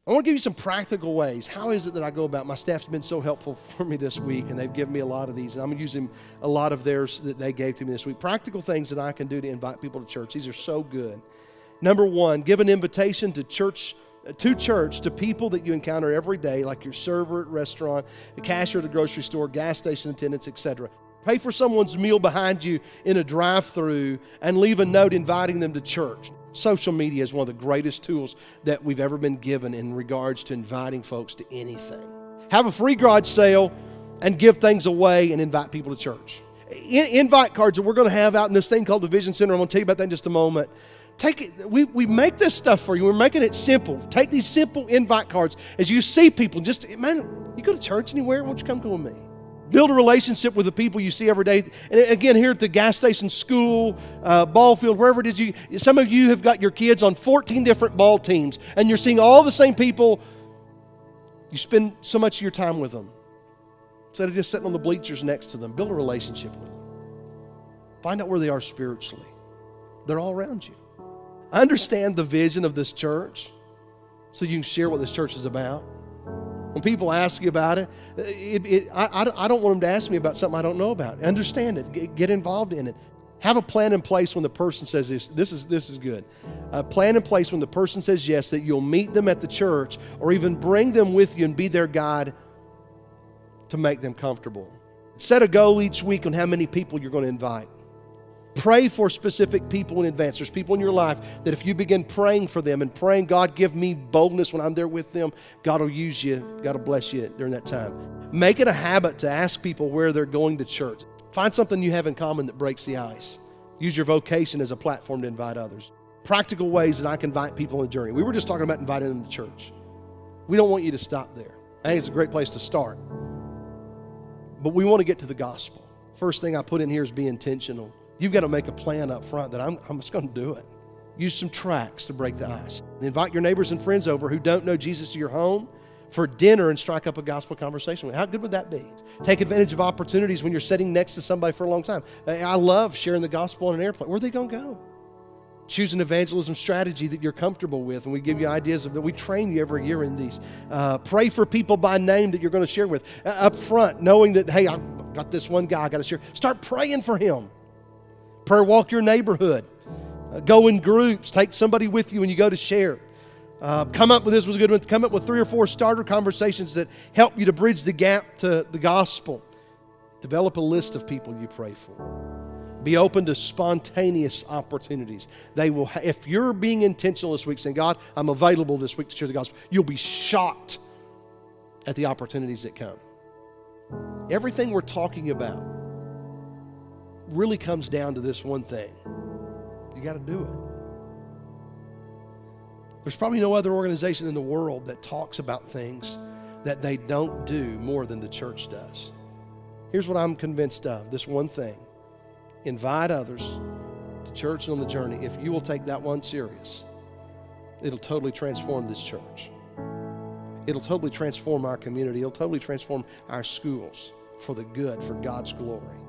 I want to give you some practical ways. How is it that I go about? My staff's been so helpful for me this week, and they've given me a lot of these, and I'm using a lot of theirs that they gave to me this week. Practical things that I can do to invite people to church. These are so good. Number one, give an invitation to church to people that you encounter every day, like your server at a restaurant, the cashier at the grocery store, gas station attendants, etc. Pay for someone's meal behind you in a drive-thru and leave a note inviting them to church. Social media is one of the greatest tools that we've ever been given in regards to inviting folks to anything. Have a free garage sale and give things away and invite people to church. Invite cards that we're going to have out in this thing called the Vision Center. I'm going to tell you about that in just a moment. Take it. We make this stuff for you. We're making it simple. Take these simple invite cards. As you see people, man, you go to church anywhere? Why don't you come with me? Build a relationship with the people you see every day. And again, here at the gas station, school, ball field, wherever it is, some of you have got your kids on 14 different ball teams, and you're seeing all the same people. You spend so much of your time with them. Instead of just sitting on the bleachers next to them, build a relationship with them. Find out where they are spiritually. They're all around you. I understand the vision of this church, so you can share what this church is about. When people ask you about it, I don't want them to ask me about something I don't know about. Understand it. Get involved in it. Have a plan in place when the person says this is good. A plan in place when the person says yes, that you'll meet them at the church or even bring them with you and be their guide to make them comfortable. Set a goal each week on how many people you're going to invite. Pray for specific people in advance. There's people in your life that if you begin praying for them and praying, God, give me boldness when I'm there with them, God will use you. God will bless you during that time. Make it a habit to ask people where they're going to church. Find something you have in common that breaks the ice. Use your vocation as a platform to invite others. Practical ways that I can invite people on a journey. We were just talking about inviting them to church. We don't want you to stop there. I think it's a great place to start. But we want to get to the gospel. First thing I put in here is be intentional. You've got to make a plan up front that I'm just going to do it. Use some tracts to break the ice. Invite your neighbors and friends over who don't know Jesus to your home for dinner and strike up a gospel conversation. How good would that be? Take advantage of opportunities when you're sitting next to somebody for a long time. I love sharing the gospel on an airplane. Where are they going to go? Choose an evangelism strategy that you're comfortable with, and we give you ideas of that. We train you every year in these. Pray for people by name that you're going to share with. Up front, knowing that, hey, I've got this one guy I got to share. Start praying for him. Prayer walk your neighborhood. Go in groups. Take somebody with you when you go to share. Come up with, this was a good one, come up with 3 or 4 starter conversations that help you to bridge the gap to the gospel. Develop a list of people you pray for. Be open to spontaneous opportunities. They will, if you're being intentional this week, saying, God, I'm available this week to share the gospel, you'll be shocked at the opportunities that come. Everything we're talking about really comes down to this one thing. You got to do it. There's probably no other organization in the world that talks about things that they don't do more than the church does. Here's what I'm convinced of, this one thing. Invite others to church and on the journey. If you will take that one serious, it'll totally transform this church. It'll totally transform our community. It'll totally transform our schools for the good, for God's glory.